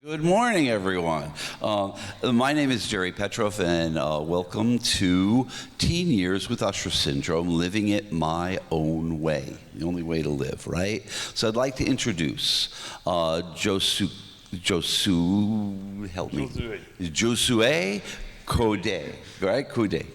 Good morning, everyone. My name is Jerry Petrov, and welcome to Teen Years with Usher Syndrome, living it my own way, the only way to live, right? So I'd like to introduce Josue, help me. Josue Code, right? Code.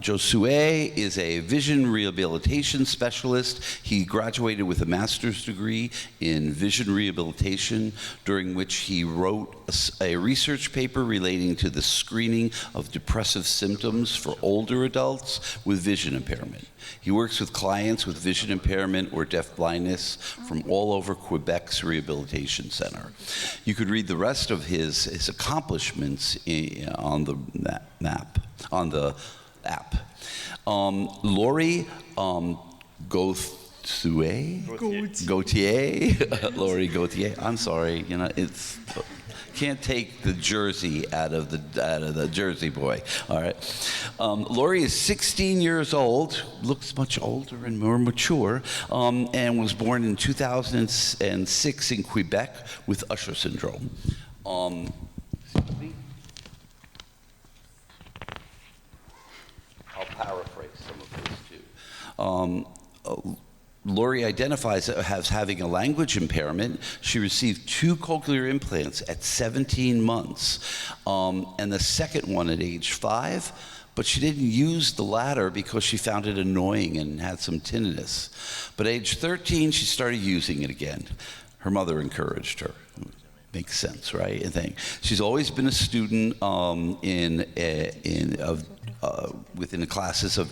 Josue is a vision rehabilitation specialist. He graduated with a master's degree in vision rehabilitation, during which he wrote a research paper relating to the screening of depressive symptoms for older adults with vision impairment. He works with clients with vision impairment or deaf blindness from all over Quebec's Rehabilitation Center. You could read the rest of his accomplishments on the app. Lori Gauthier. Lori Gauthier. I'm sorry, it's can't take the jersey out of the Jersey boy. All right. Lori is 16 years old, looks much older and more mature, and was born in 2006 in Quebec with Usher syndrome. I'll paraphrase some of this too. Lori identifies as having a language impairment. She received 2 cochlear implants at 17 months, and the second one at age 5, but she didn't use the latter because she found it annoying and had some tinnitus. But at age 13, she started using it again. Her mother encouraged her. Makes sense, right? I think she's always been a student within the classes of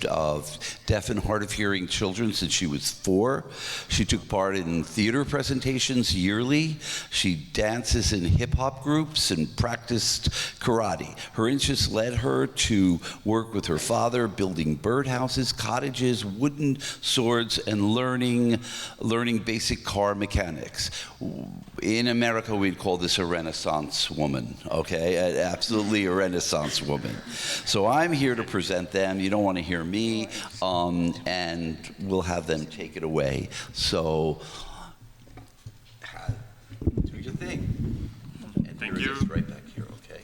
deaf and hard of hearing children since she was 4. She took part in theater presentations yearly. She dances in hip-hop groups and practiced karate. Her interests led her to work with her father, building birdhouses, cottages, wooden swords, and learning basic car mechanics. In America, we'd call this a Renaissance woman, okay? Absolutely a Renaissance woman. So I'm here to present them. You don't want to hear me, and we'll have them take it away. So, do your thing. And Thank you. Right back here, okay?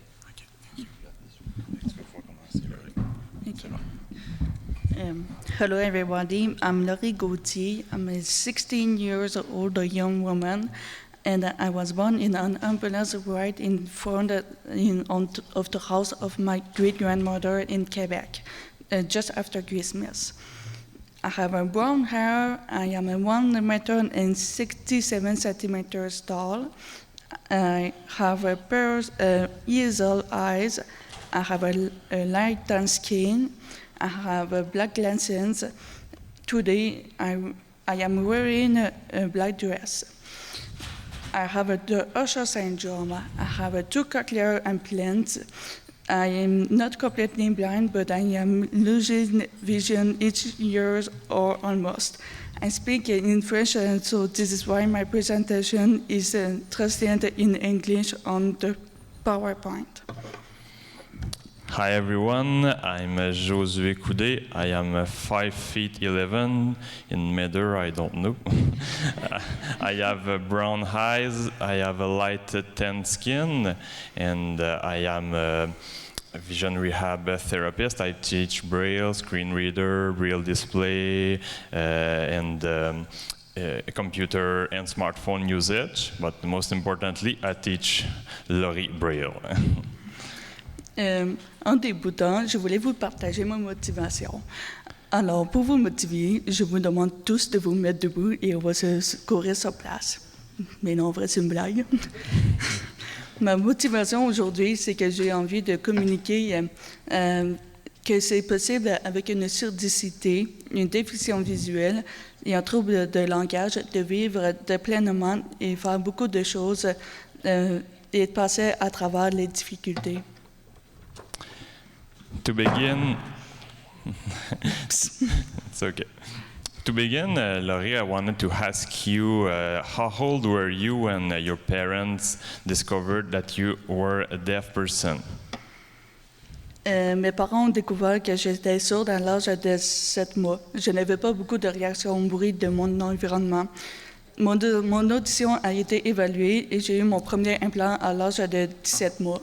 Hello everybody, I'm Laurie Gauthier. I'm a 16 years old young woman, and I was born in an ambulance right in front of the house of my great-grandmother in Quebec, just after Christmas. I have a brown hair, I am a 1 meter and 67 centimeters tall. I have a pair of hazel eyes, I have a light tan skin, I have black glasses. Today I am wearing a black dress. I have the Usher syndrome. I have 2 cochlear implants. I am not completely blind, but I am losing vision each year or almost. I speak in French, and so this is why my presentation is translated in English on the PowerPoint. Hi everyone, I'm Josue Coudet. I am 5 feet 11 in meter, I don't know. I have brown eyes, I have a light tan skin, and I am a vision rehab therapist. I teach Braille, screen reader, Braille display, and computer and smartphone usage, but most importantly, I teach Laurie Braille. En débutant, je voulais vous partager ma motivation. Alors, pour vous motiver, je vous demande tous de vous mettre debout et on va se courir sur place. Mais non, en vrai, c'est une blague. Ma motivation aujourd'hui, c'est que j'ai envie de communiquer que c'est possible avec une surdicité, une déficience visuelle et un trouble de langage de vivre de pleinement et faire beaucoup de choses et de passer à travers les difficultés. To begin, it's okay. To begin, Laurie, I wanted to ask you, how old were you when your parents discovered that you were a deaf person? Mes parents ont découvert que j'étais sourde à l'âge de 7 mois. Je n'avais pas beaucoup de réactions au bruit de mon environnement. mon audition a été évaluée et j'ai eu mon premier implant à l'âge de 17 mois.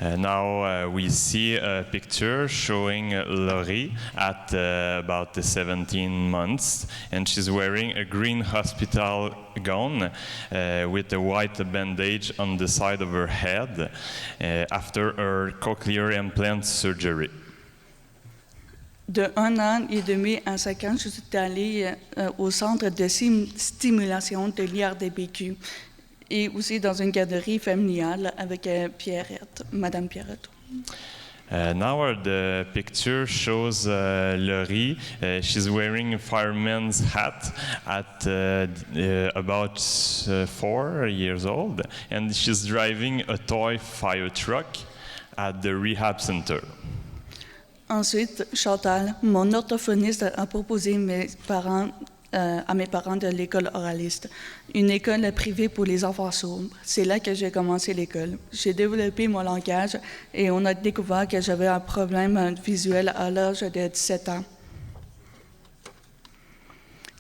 Now we see a picture showing Laurie at about 17 months, and she's wearing a green hospital gown with a white bandage on the side of her head after her cochlear implant surgery. De 1 an et demi à 5 ans, je suis allée au centre de stimulation de l'IRDBQ et aussi dans une garderie familiale avec Pierrette, Madame Pierrette. Now the picture shows Laurie. She's wearing a fireman's hat at about 4 years old, and she's driving a toy fire truck at the rehab center. Ensuite, Chantal, mon orthophoniste, a proposé à mes parents de l'école oraliste, une école privée pour les enfants sourds. C'est là que j'ai commencé l'école. J'ai développé mon langage et on a découvert que j'avais un problème visuel à l'âge de 17 ans.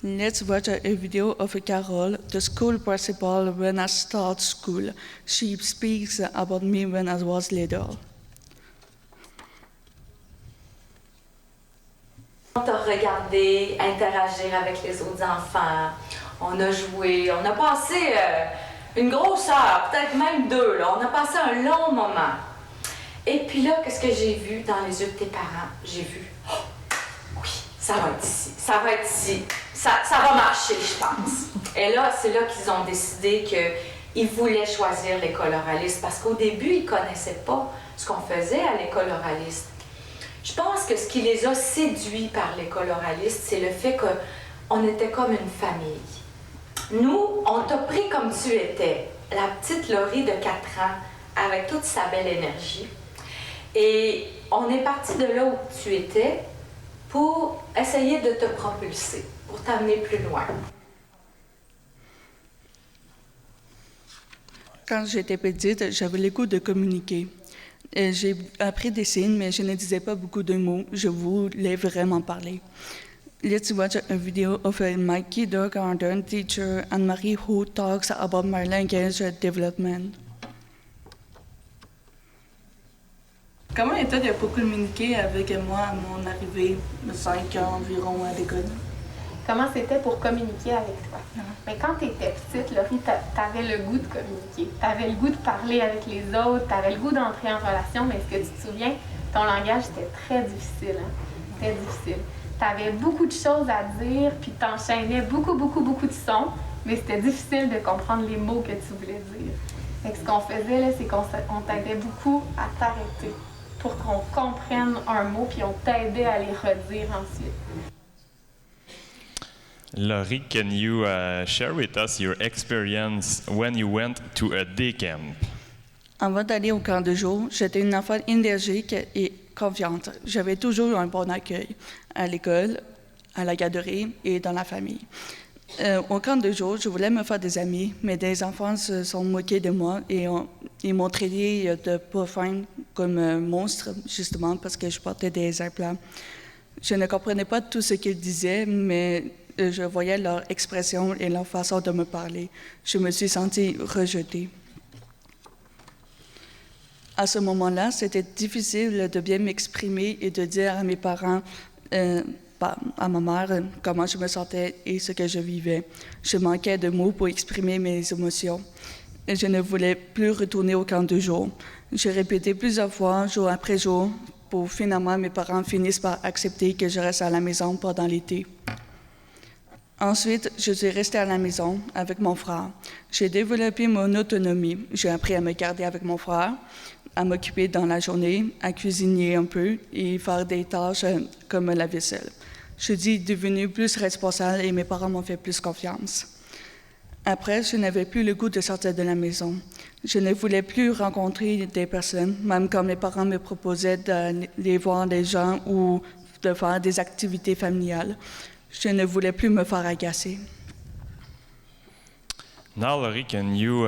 Let's watch a video of Carol, the school principal when I start school. She speaks about me when I was little. On t'a regardé, interagir avec les autres enfants, on a joué, on a passé une grosse heure, peut-être même 2, là. On a passé un long moment. Et puis là, qu'est-ce que j'ai vu dans les yeux de tes parents? J'ai vu, oh, oui, ça va être ici, ça va être ici, ça va marcher, je pense. Et là, c'est là qu'ils ont décidé qu'ils voulaient choisir l'école oraliste parce qu'au début, ils ne connaissaient pas ce qu'on faisait à l'école oraliste. Je pense que ce qui les a séduits par l'école oraliste, c'est le fait qu'on était comme une famille. Nous, on t'a pris comme tu étais, la petite Laurie de 4 ans, avec toute sa belle énergie. Et on est parti de là où tu étais pour essayer de te propulser, pour t'amener plus loin. Quand j'étais petite, j'avais le goût de communiquer. J'ai appris des signes, mais je ne disais pas beaucoup de mots. Je voulais vraiment parler. Let's watch a video of my kindergarten teacher, Anne-Marie, who talks about my language development. Comment était-ce pour communiquer avec moi à mon arrivée de 5 ans environ à l'école? Comment c'était pour communiquer avec toi? Mais quand tu étais petite, Laurie, tu avais le goût de communiquer. Tu avais le goût de parler avec les autres, tu avais le goût d'entrer en relation, mais est-ce que tu te souviens, ton langage était très difficile, hein? Très difficile. Tu avais beaucoup de choses à dire, puis tu enchaînais beaucoup de sons, mais c'était difficile de comprendre les mots que tu voulais dire. Fait que ce qu'on faisait, là, c'est qu'on t'aidait beaucoup à t'arrêter pour qu'on comprenne un mot, puis on t'aidait à les redire ensuite. Laurie, can you share with us your experience when you went to a day camp? Avant d'aller au camp de jour, j'étais une enfant énergique et confiante. J'avais toujours un bon accueil à l'école, à la garderie et dans la famille. Au camp de jour, je voulais me faire des amis, mais des enfants se sont moqués de moi et ils m'ont traité de pas fin comme monstre, justement parce que je portais des implants. Je ne comprenais pas tout ce qu'ils disaient, mais je voyais leur expression et leur façon de me parler. Je me suis sentie rejetée. À ce moment-là, c'était difficile de bien m'exprimer et de dire à mes parents, à ma mère, comment je me sentais et ce que je vivais. Je manquais de mots pour exprimer mes émotions. Et je ne voulais plus retourner au camp de jour. J'ai répété plusieurs fois, jour après jour, pour finalement mes parents finissent par accepter que je reste à la maison pendant l'été. Ensuite, je suis restée à la maison avec mon frère. J'ai développé mon autonomie. J'ai appris à me garder avec mon frère, à m'occuper dans la journée, à cuisiner un peu et faire des tâches comme la vaisselle. Je suis devenue plus responsable et mes parents m'ont fait plus confiance. Après, je n'avais plus le goût de sortir de la maison. Je ne voulais plus rencontrer des personnes, même quand mes parents me proposaient d'aller voir des gens ou de faire des activités familiales. Je ne voulais plus me faire agacer. Now, Laurie, can you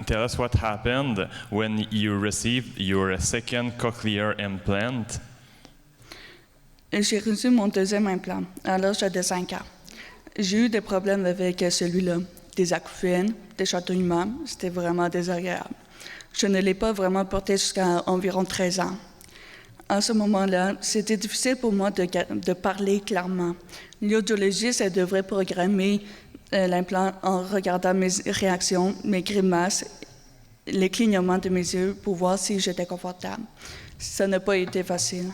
tell us what happened when you received your second cochlear implant? J'ai reçu mon deuxième implant à l'âge de 5 ans. J'ai eu des problèmes avec celui-là, des acouphènes, des chatouillements, c'était vraiment désagréable. Je ne l'ai pas vraiment porté jusqu'à environ 13 ans. À ce moment-là, c'était difficile pour moi de parler clairement. L'audiologiste devrait programmer l'implant en regardant mes réactions, mes grimaces, les clignements de mes yeux pour voir si j'étais confortable. Ça n'a pas été facile.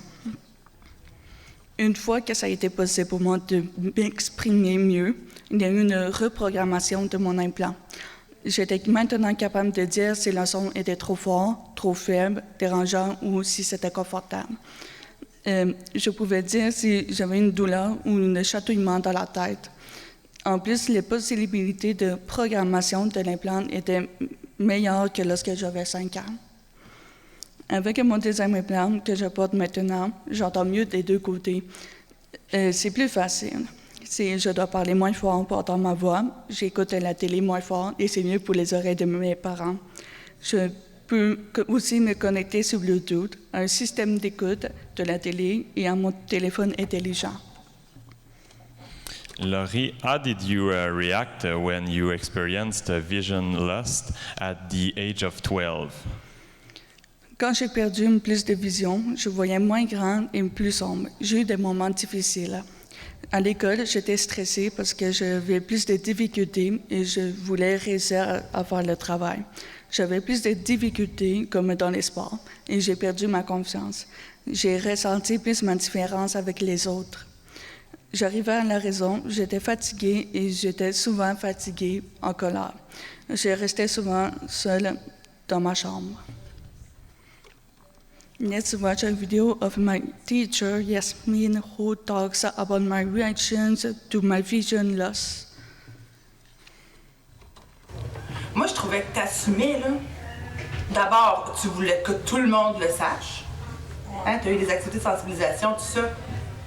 Une fois que ça a été possible pour moi de m'exprimer mieux, il y a eu une reprogrammation de mon implant. J'étais maintenant capable de dire si le son était trop fort, trop faible, dérangeant ou si c'était confortable. Je pouvais dire si j'avais une douleur ou un chatouillement dans la tête. En plus, les possibilités de programmation de l'implant étaient meilleures que lorsque j'avais 5 ans. Avec mon deuxième implant que je porte maintenant, j'entends mieux des deux côtés. C'est plus facile. Je dois parler moins fort pour entendre ma voix. J'écoute la télé moins fort et c'est mieux pour les oreilles de mes parents. Je peux aussi me connecter sur Bluetooth à un système d'écoute de la télé et à mon téléphone intelligent. Laurie, how did you react when you experienced vision loss at the age of 12? Quand j'ai perdu plus de vision, je voyais moins grand et plus sombre. J'ai eu des moments difficiles. À l'école, j'étais stressée parce que j'avais plus de difficultés et je voulais réussir à faire le travail. J'avais plus de difficultés comme dans les sports et j'ai perdu ma confiance. J'ai ressenti plus ma différence avec les autres. J'arrivais à la maison, j'étais fatiguée et j'étais souvent fatiguée, en colère. Je restais souvent seule dans ma chambre. Let's watch a video of my teacher, Yasmin, who talks about my reactions to my vision loss. Moi, je trouvais que t'assumais, là. D'abord, tu voulais que tout le monde le sache. Hein, tu as eu des activités de sensibilisation, tout ça.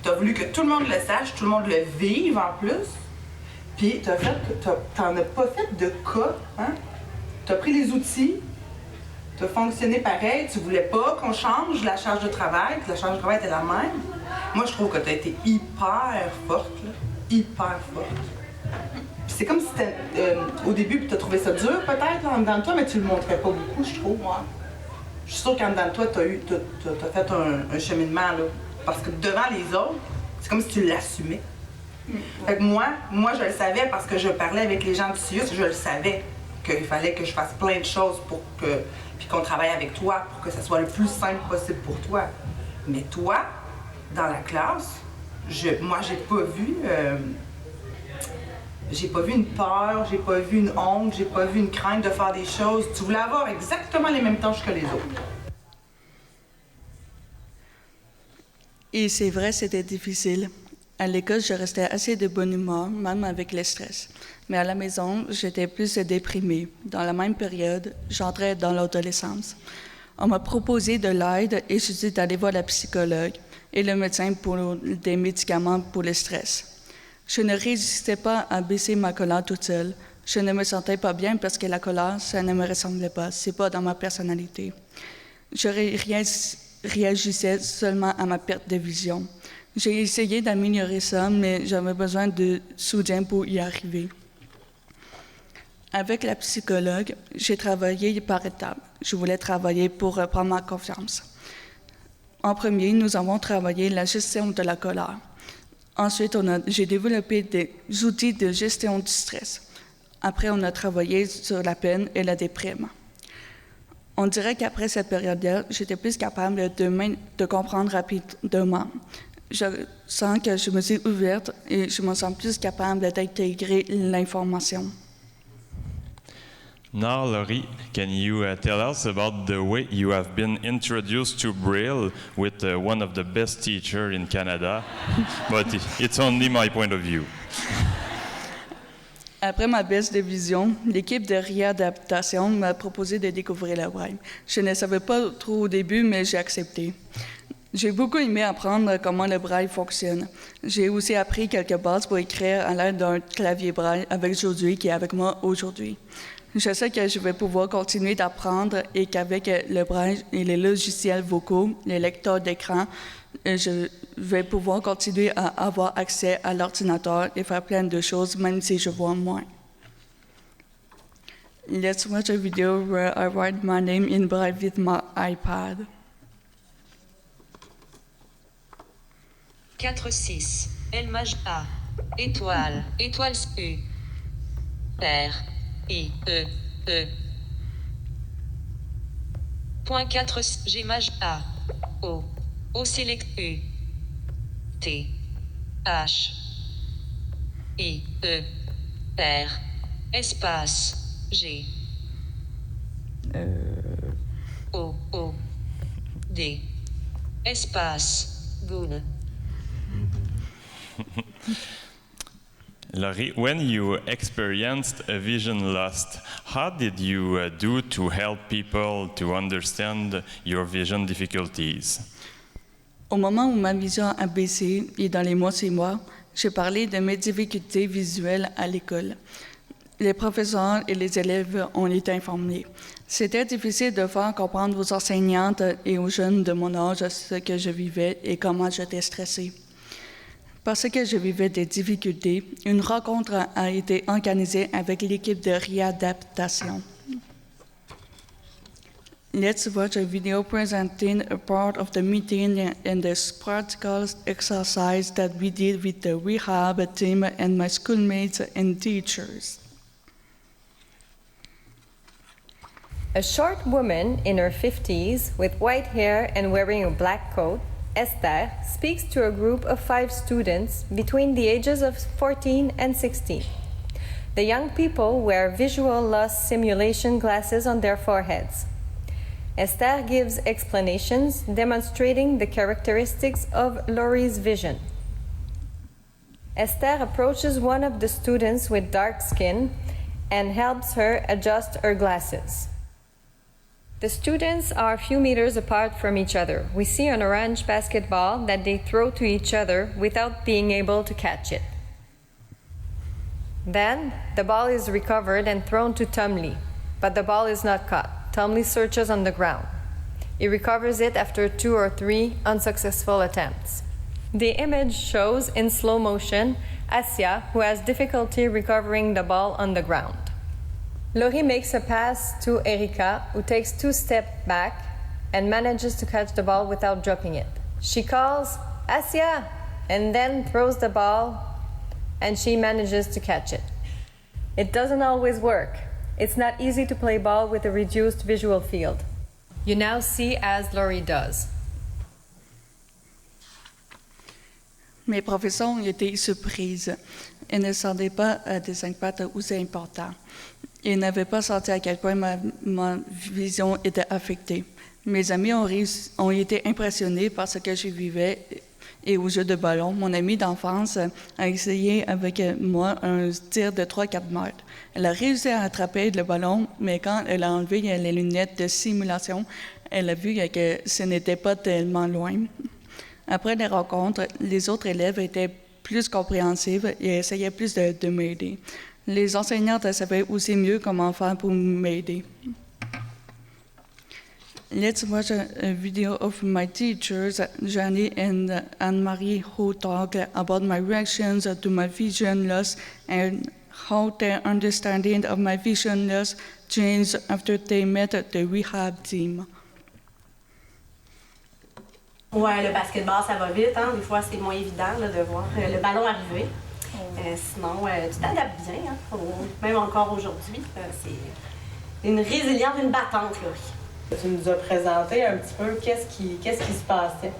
Tu as voulu que tout le monde le sache, tout le monde le vive en plus. Puis, t'en as pas fait de cas. Hein? Tu as pris les outils. Tu as fonctionné pareil, tu voulais pas qu'on change la charge de travail, que la charge de travail était la même. Moi, je trouve que tu as été hyper forte, là. Hyper forte. Puis c'est comme si au début, tu as trouvé ça dur peut-être en dedans de toi, mais tu le montrais pas beaucoup, je trouve, moi. Je suis sûre qu'en dedans de toi, tu as fait un cheminement, là. Parce que devant les autres, c'est comme si tu l'assumais. Fait que moi, je le savais parce que je parlais avec les gens du CIUS, je le savais qu'il fallait que je fasse plein de choses puis qu'on travaille avec toi pour que ça soit le plus simple possible pour toi. Mais toi, dans la classe, moi, j'ai pas vu une peur, j'ai pas vu une honte, j'ai pas vu une crainte de faire des choses. Tu voulais avoir exactement les mêmes tâches que les autres. Et c'est vrai, c'était difficile. À l'école, je restais assez de bonne humeur, même avec le stress. Mais à la maison, j'étais plus déprimée. Dans la même période, j'entrais dans l'adolescence. On m'a proposé de l'aide et je suis d'aller voir la psychologue et le médecin pour des médicaments pour le stress. Je ne résistais pas à baisser ma colère toute seule. Je ne me sentais pas bien parce que la colère, ça ne me ressemblait pas. C'est pas dans ma personnalité. Je réagissais seulement à ma perte de vision. J'ai essayé d'améliorer ça, mais j'avais besoin de soutien pour y arriver. Avec la psychologue, j'ai travaillé par étapes. Je voulais travailler pour reprendre ma confiance. En premier, nous avons travaillé la gestion de la colère. Ensuite, j'ai développé des outils de gestion du stress. Après, on a travaillé sur la peine et la déprime. On dirait qu'après cette période-là, j'étais plus capable de comprendre rapidement. Je sens que je me suis ouverte et je me sens plus capable d'intégrer l'information. Now, Laurie, can you tell us about the way you have been introduced to Braille with one of the best teachers in Canada? But it's only my point of view. Après ma baisse de vision, l'équipe de réadaptation m'a proposé de découvrir le Braille. Je ne savais pas trop au début, mais j'ai accepté. J'ai beaucoup aimé apprendre comment le Braille fonctionne. J'ai aussi appris quelques bases pour écrire à l'aide d'un clavier Braille avec Josué qui est avec moi aujourd'hui. Je sais que je vais pouvoir continuer d'apprendre et qu'avec le Braille et les logiciels vocaux, les lecteurs d'écran, je vais pouvoir continuer à avoir accès à l'ordinateur et faire plein de choses, même si je vois moins. Let's watch a video where I write my name in braille with my iPad. 4-6. L maj A. Étoile. Étoile U. R. I. E. E. Point 4. G maj A. O. O select U. T. H. I. E. R. Espace. G. O. O. D. Espace. Good. Laurie, when you experienced a vision loss, how did you do to help people to understand your vision difficulties? Au moment où ma vision a baissé et dans les mois suivants, j'ai parlé de mes difficultés visuelles à l'école. Les professeurs et les élèves ont été informés. C'était difficile de faire comprendre aux enseignantes et aux jeunes de mon âge ce que je vivais et comment j'étais stressée. Parce que je vivais des difficultés, une rencontre a été organisée avec l'équipe de réadaptation. Let's watch a video presenting a part of the meeting and the practical exercise that we did with the rehab team and my schoolmates and teachers. A short woman in her 50s with white hair and wearing a black coat, Esther, speaks to a group of 5 students between the ages of 14 and 16. The young people wear visual loss simulation glasses on their foreheads. Esther gives explanations demonstrating the characteristics of Laurie's vision. Esther approaches one of the students with dark skin and helps her adjust her glasses. The students are a few meters apart from each other. We see an orange basketball that they throw to each other without being able to catch it. Then, the ball is recovered and thrown to Tom Lee, but the ball is not caught. Tom Lee searches on the ground. He recovers it after 2 or 3 unsuccessful attempts. The image shows in slow motion Asia, who has difficulty recovering the ball on the ground. Laurie makes a pass to Erika, who takes 2 steps back and manages to catch the ball without dropping it. She calls, Asia, and then throws the ball, and she manages to catch it. It doesn't always work. It's not easy to play ball with a reduced visual field. You now see as Laurie does. Mes professeurs ont été surprises. Ils ne s'attendaient pas à des impacts aussi importants. Ils n'avaient pas senti à quel point ma vision était affectée. Mes amis ont été impressionnés par ce que je vivais et au jeu de ballon. Mon amie d'enfance a essayé avec moi un tir de 3-4 mètres. Elle a réussi à attraper le ballon, mais quand elle a enlevé les lunettes de simulation, elle a vu que ce n'était pas tellement loin. Après les rencontres, les autres élèves étaient plus compréhensifs et essayaient plus de m'aider. Les enseignantes savaient aussi mieux comment faire pour m'aider. Let's watch a video of my teachers, Janie and Anne-Marie, who talk about my reactions to my vision loss and how their understanding of my vision loss changed after they met the rehab team. Ouais, le basketball, ça va vite. Hein? Des fois, c'est moins évident là, de voir le ballon arriver. Sinon, tu t'adaptes bien. Hein? Même encore aujourd'hui, c'est une résiliente, une battante. Là. Tu nous as présenté un petit peu qu'est-ce qui se passait.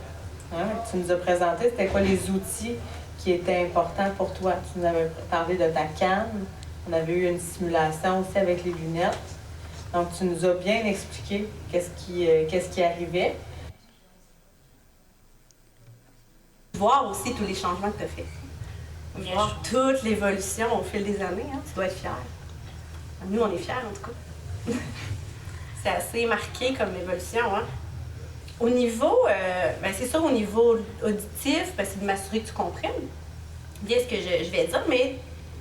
Hein? Tu nous as présenté c'était quoi les outils qui étaient importants pour toi. Tu nous avais parlé de ta canne. On avait eu une simulation aussi avec les lunettes. Donc, tu nous as bien expliqué qu'est-ce qui arrivait. Voir aussi tous les changements que tu as faits. Voir toute l'évolution au fil des années. Hein? Tu dois être fier. Nous, on est fiers, en tout cas. C'est assez marqué comme évolution. Hein? Au niveau, c'est sûr, au niveau auditif, c'est de m'assurer que tu comprennes bien ce que je vais dire, mais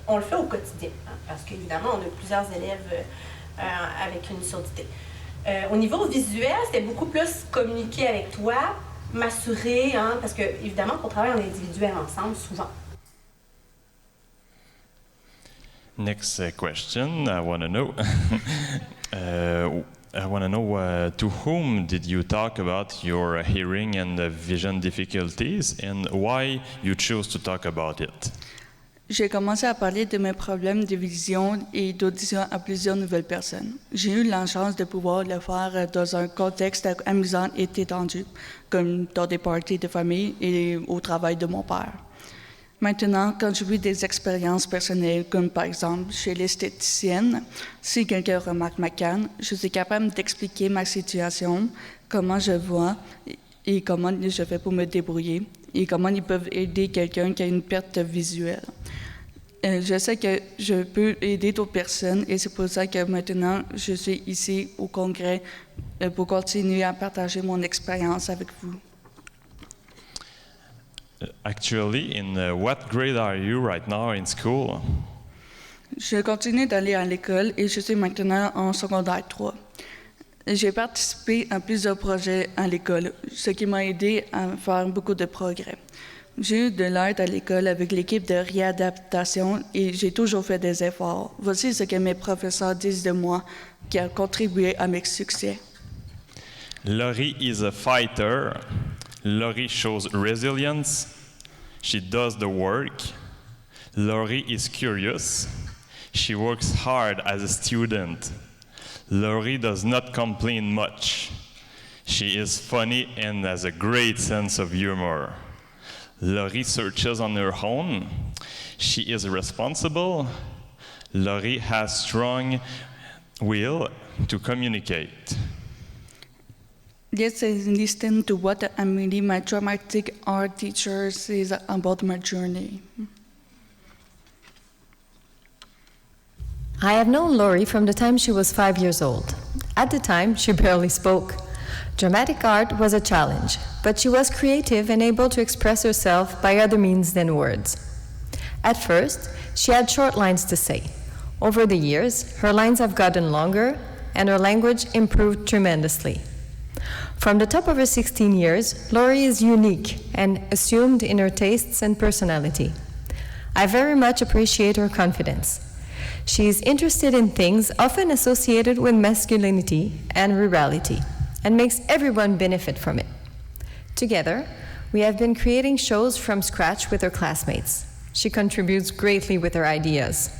on le fait au quotidien. Hein? Parce qu'évidemment, on a plusieurs élèves avec une surdité. Au niveau visuel, c'était beaucoup plus communiquer avec toi, m'assurer, hein, parce que évidemment, pour travailler en individuel ensemble, souvent. Next question, I want to know. I want to know to whom did you talk about your hearing and vision difficulties, and why you chose to talk about it? J'ai commencé à parler de mes problèmes de vision et d'audition à plusieurs nouvelles personnes. J'ai eu la chance de pouvoir le faire dans un contexte amusant et détendu, comme dans des parties de famille et au travail de mon père. Maintenant, quand je vis des expériences personnelles, comme par exemple chez l'esthéticienne, si quelqu'un remarque ma canne, je suis capable d'expliquer ma situation, comment je vois et comment je fais pour me débrouiller et comment ils peuvent aider quelqu'un qui a une perte visuelle. Je sais que je peux aider d'autres personnes et c'est pour ça que maintenant je suis ici au congrès pour continuer à partager mon expérience avec vous. Actually, in what grade are you right now in school? Je continue d'aller à l'école et je suis maintenant en secondaire 3. J'ai participé à plusieurs projets à l'école, ce qui m'a aidé à faire beaucoup de progrès. J'ai eu de l'aide à l'école avec l'équipe de réadaptation et j'ai toujours fait des efforts. Voici ce que mes professeurs disent de moi qui a contribué à mes succès. Laurie is a fighter. Laurie shows resilience. She does the work. Laurie is curious. She works hard as a student. Laurie does not complain much. She is funny and has a great sense of humor. Laurie searches on her own. She is responsible. Laurie has strong will to communicate. Let's listen to what Amelie, my dramatic art teacher, says about my journey. I have known Laurie from the time she was 5 years old. At the time, she barely spoke. Dramatic art was a challenge, but she was creative and able to express herself by other means than words. At first, she had short lines to say. Over the years, her lines have gotten longer, and her language improved tremendously. From the top of her 16 years, Laurie is unique and assumed in her tastes and personality. I very much appreciate her confidence. She is interested in things often associated with masculinity and rurality, and makes everyone benefit from it. Together, we have been creating shows from scratch with her classmates. She contributes greatly with her ideas.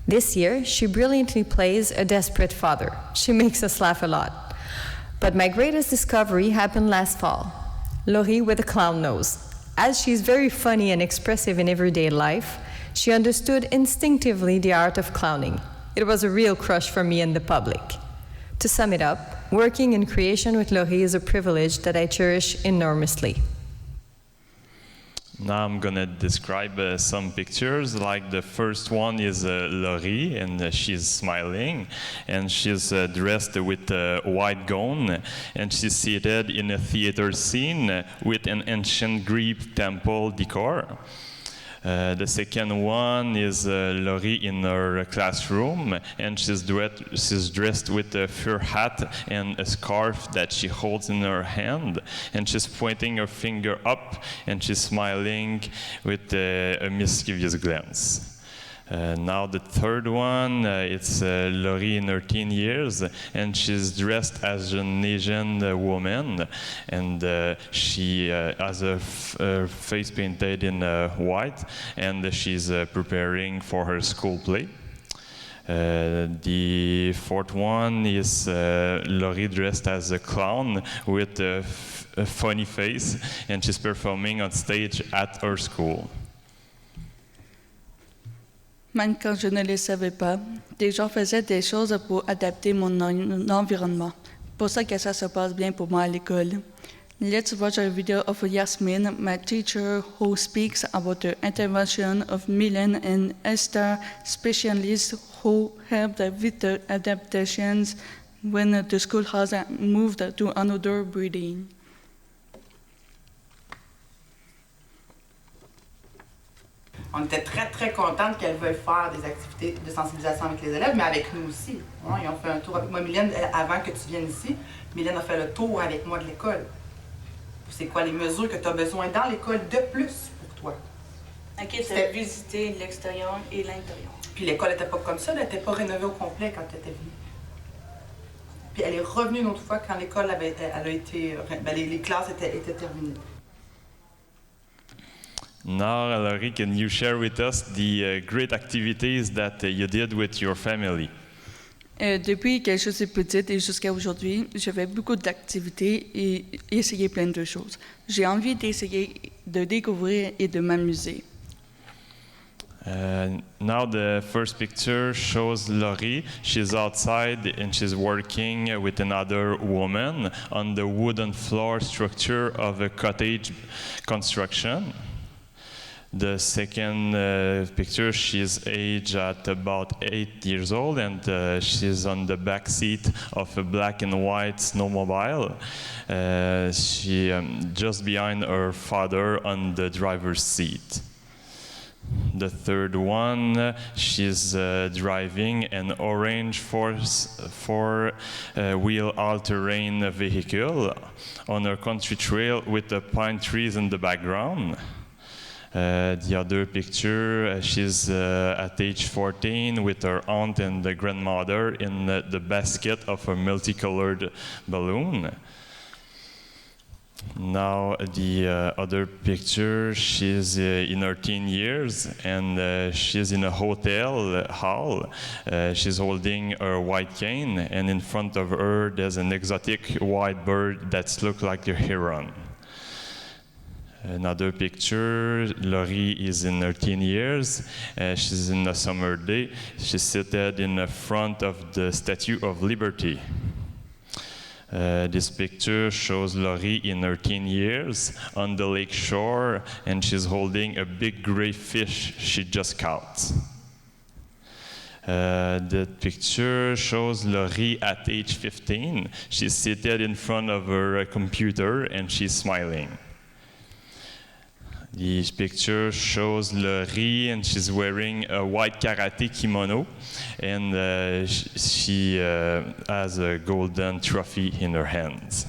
This year, she brilliantly plays a desperate father. She makes us laugh a lot. But my greatest discovery happened last fall. Laurie with a clown nose. As she's very funny and expressive in everyday life, she understood instinctively the art of clowning. It was a real crush for me and the public. To sum it up, working in creation with Laurie is a privilege that I cherish enormously. Now I'm gonna describe some pictures. Like the first one is Laurie, and she's smiling, and she's dressed with a white gown, and she's seated in a theater scene with an ancient Greek temple decor. The second one is Laurie in her classroom, and she's dressed with a fur hat and a scarf that she holds in her hand, and she's pointing her finger up, and she's smiling with a mischievous glance. Now the third one, it's Laurie in her teen years, and she's dressed as an Asian woman, and she has her face painted in white, and she's preparing for her school play. The fourth one is Laurie dressed as a clown with a funny face, and she's performing on stage at her school. Même quand je ne le savais pas, des gens faisaient des choses pour adapter mon environnement. Pour ça que ça se passe bien pour moi à l'école. Let's watch a video of Yasmin, my teacher, who speaks about the intervention of Milan and Esther, specialists who helped with the adaptations when the school has moved to another building. On était très, très contente qu'elle veuille faire des activités de sensibilisation avec les élèves, mais avec nous aussi. Ils ont fait un tour avec moi. Mylène, avant que tu viennes ici, Mylène a fait le tour avec moi de l'école. C'est quoi les mesures que tu as besoin dans l'école de plus pour toi? OK, tu as visité l'extérieur et l'intérieur. Puis l'école n'était pas comme ça, elle n'était pas rénovée au complet quand tu étais venue. Puis elle est revenue une autre fois quand l'école les classes étaient terminées. Now, Laurie, can you share with us the great activities that you did with your family? Depuis que je suis petite et jusqu'à aujourd'hui, je fais beaucoup d'activités et essayer plein de choses. J'ai envie d'essayer de découvrir et de m'amuser. Now the first picture shows Laurie. She's outside and she's working with another woman on the wooden floor structure of a cottage construction. The second picture, she's aged at about 8 years old and she's on the back seat of a black and white snowmobile. She just behind her father on the driver's seat. The third one, she's driving an orange four-wheel all-terrain vehicle on a country trail with the pine trees in the background. The other picture, she's at age 14 with her aunt and the grandmother in the basket of a multicolored balloon. Now the other picture, she's in her teen years and she's in a hotel hall. She's holding her white cane and in front of her there's an exotic white bird that looks like a heron. Another picture, Laurie is in her teen years. She's in a summer day. She's seated in the front of the Statue of Liberty. This picture shows Laurie in her teen years on the lake shore, and she's holding a big gray fish she just caught. The picture shows Laurie at age 15. She's seated in front of her computer and she's smiling. This picture shows Laurie and she's wearing a white karate kimono and she has a golden trophy in her hands.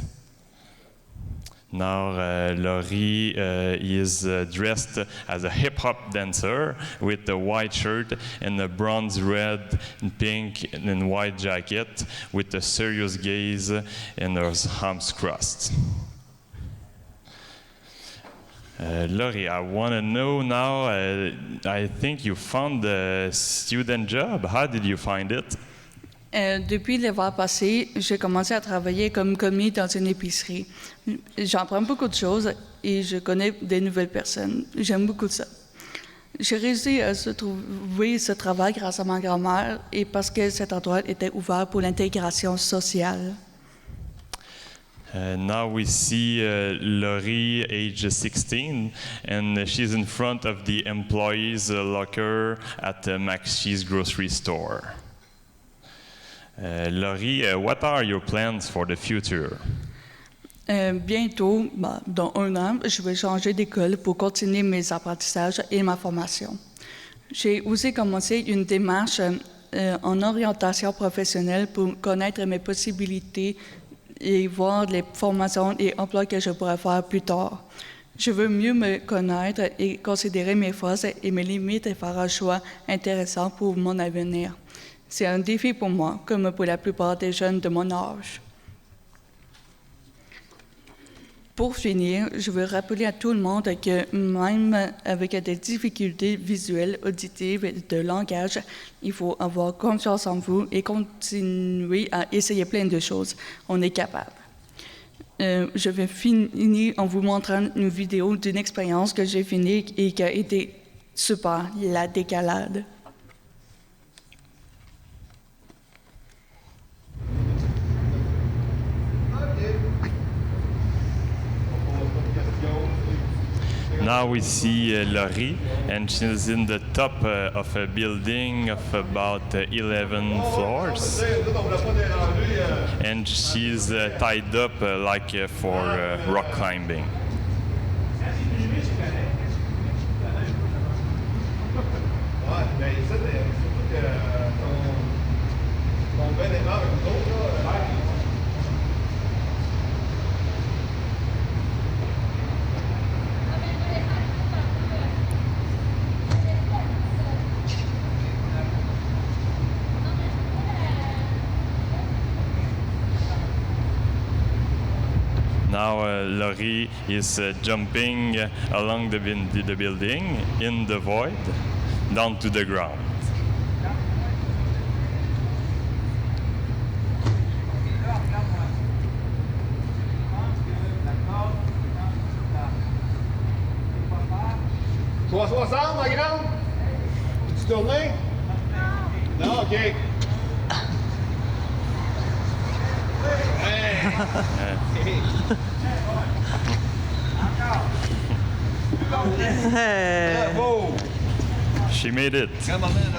Now Laurie is dressed as a hip-hop dancer with a white shirt and a bronze red and pink and white jacket with a serious gaze and her arms crossed. Laurie, I want to know now, I think you found the student job. How did you find it? Depuis l'hiver passé, j'ai commencé à travailler comme commis dans une épicerie. J'apprends beaucoup de choses et je connais des nouvelles personnes. J'aime beaucoup ça. J'ai réussi à trouver ce travail grâce à ma grand-mère et parce que cet endroit était ouvert pour l'intégration sociale. Now we see Laurie, age 16, and she's in front of the employees' locker at Max's grocery store. Laurie, what are your plans for the future? Bientôt, dans 1 an, je vais changer d'école pour continuer mes apprentissages et ma formation. J'ai aussi commencé une démarche en orientation professionnelle pour connaître mes possibilités et voir les formations et emplois que je pourrais faire plus tard. Je veux mieux me connaître et considérer mes forces et mes limites et faire un choix intéressant pour mon avenir. C'est un défi pour moi, comme pour la plupart des jeunes de mon âge. Pour finir, je veux rappeler à tout le monde que même avec des difficultés visuelles, auditives et de langage, il faut avoir confiance en vous et continuer à essayer plein de choses. On est capable. Je vais finir en vous montrant une vidéo d'une expérience que j'ai finie et qui a été super, la décalade. Now we see Laurie, and she's in the top of a building of about 11 floors. And she's tied up like for rock climbing. Now Laurie is jumping along the building in the void down to the ground. $360, ma grande? Tu tournes? Non, OK. Bravo! She made it. Come on, man.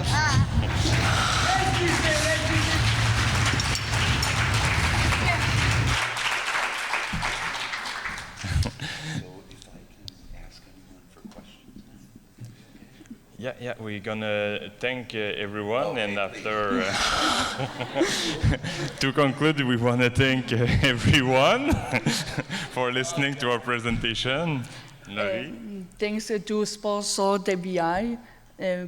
Yeah, we're gonna thank everyone, and after to conclude, we want to thank everyone for listening to our presentation. Laurie. Thanks to sponsor DBI,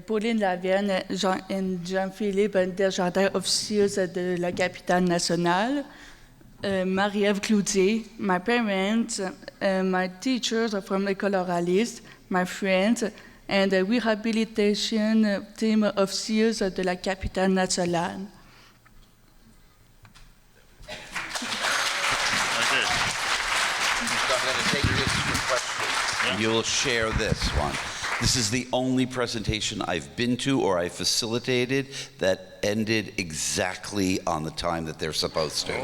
Pauline Lavienne and Jean-Philippe Desjardins, officiers de la capitale nationale, Marie-Ève Cloutier, my parents, my teachers from the Coloralist, my friends, and the rehabilitation team officiers de la capitale nationale. Okay. So I'm going to take this for questions. Yeah. You'll share this one. This is the only presentation I've been to or I facilitated that ended exactly on the time that they're supposed to.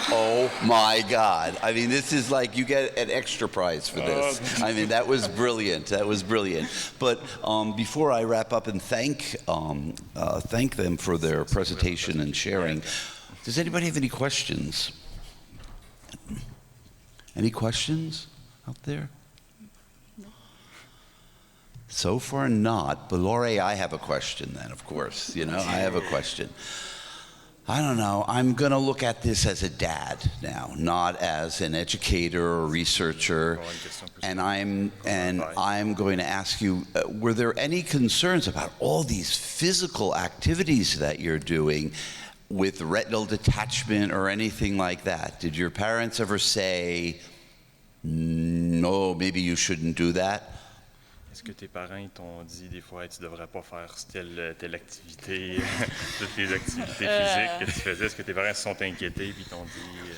Oh my God. I mean, this is like you get an extra prize for this. I mean, that was brilliant. That was brilliant. But before I wrap up and thank them for their presentation and sharing, does anybody have any questions? Any questions out there? So far not, but Lori, I have a question then, of course, I have a question. I don't know, I'm gonna look at this as a dad now, not as an educator or researcher, and I'm going to ask you, were there any concerns about all these physical activities that you're doing with retinal detachment or anything like that? Did your parents ever say, no, maybe you shouldn't do that? Est-ce que tes parents t'ont dit des fois tu devrais pas faire telle activité, toutes les activités physiques que tu faisais? Est-ce que tes parents se sont inquiétés et t'ont dit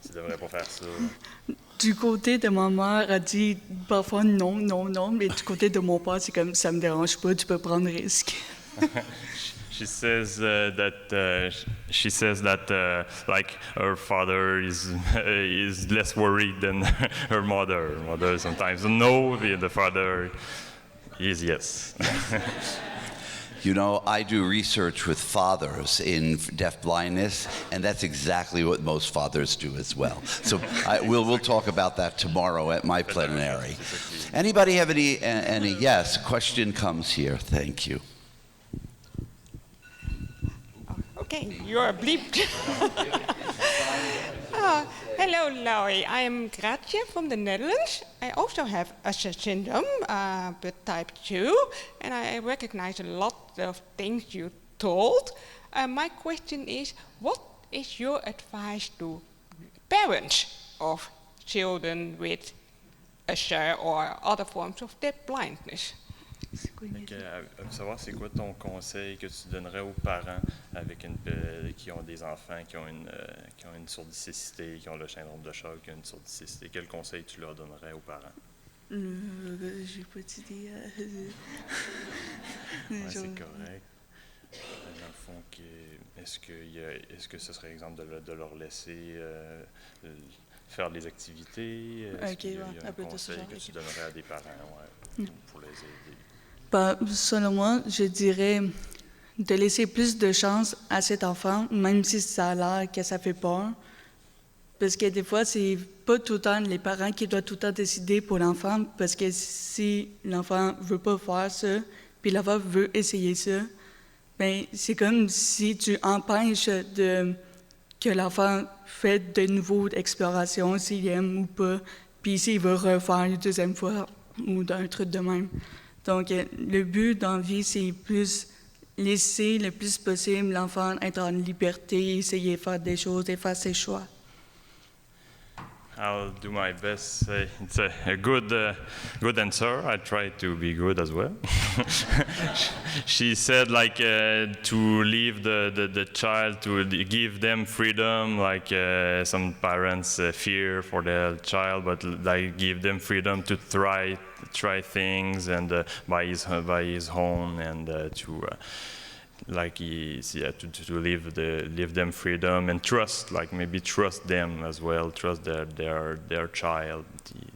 tu devrais pas faire ça? Du côté de ma mère, elle dit parfois non, mais du côté de mon père, c'est comme ça me dérange pas, tu peux prendre risque. She says that like her father is less worried than her mother. Mother sometimes no, the father is yes. I do research with fathers in deafblindness, and that's exactly what most fathers do as well. So we'll talk about that tomorrow at my plenary. Anybody have any? Yes, question comes here. Thank you. Okay, you're bleeped. Hello, Laurie. I am Gratje from the Netherlands. I also have Usher syndrome, but type 2, and I recognize a lot of things you told. My question is, what is your advice to parents of children with Usher or other forms of deaf blindness? Savoir c'est quoi ton conseil que tu donnerais aux parents avec qui ont des enfants qui ont une surdicécité, qui ont le syndrome de choc, qui ont une surdicécité. Quel conseil tu leur donnerais aux parents? J'ai pas d'idée. C'est correct. Dans le fond, est-ce que ce serait exemple de leur laisser faire des activités? Est-ce qu'il y a un conseil que tu donnerais à des parents pour les aider? Selon moi, je dirais de laisser plus de chance à cet enfant, même si ça a l'air que ça fait peur. Parce que des fois, c'est pas tout le temps les parents qui doivent tout le temps décider pour l'enfant, parce que si l'enfant veut pas faire ça, puis l'enfant veut essayer ça, ben c'est comme si tu empêches que l'enfant fait de nouvelles explorations, s'il aime ou pas, puis s'il veut refaire une deuxième fois ou d'un truc de même. Donc, le but dans la vie, c'est plus laisser le plus possible l'enfant être en liberté, essayer de faire des choses et faire ses choix. I'll do my best. It's a good answer. I try to be good as well. She said like to leave the child, to give them freedom. Like some parents fear for their child, but like give them freedom to try things and by his own, and to. Like to leave them freedom and trust, like maybe trust them as well, trust their child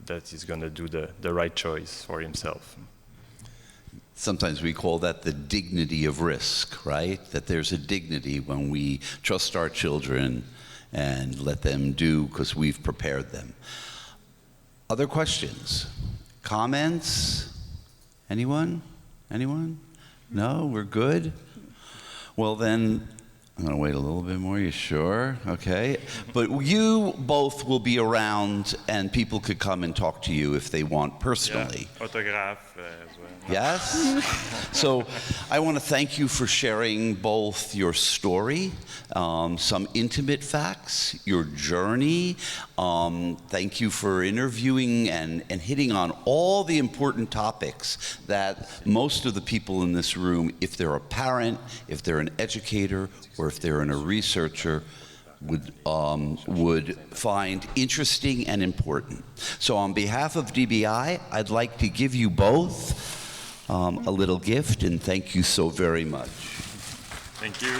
that he's gonna do the right choice for himself. Sometimes we call that the dignity of risk, right? That there's a dignity when we trust our children and let them do because we've prepared them. Other questions? Comments? Anyone? No, we're good? Well then, I'm gonna wait a little bit more, you sure? Okay. But you both will be around and people could come and talk to you if they want personally. Yeah, autograph as well. Yes? So I want to thank you for sharing both your story, some intimate facts, your journey. Thank you for interviewing and hitting on all the important topics that most of the people in this room, if they're a parent, if they're an educator, or if they're a researcher, would find interesting and important. So on behalf of DBI, I'd like to give you both a little gift, and thank you so very much. Thank you.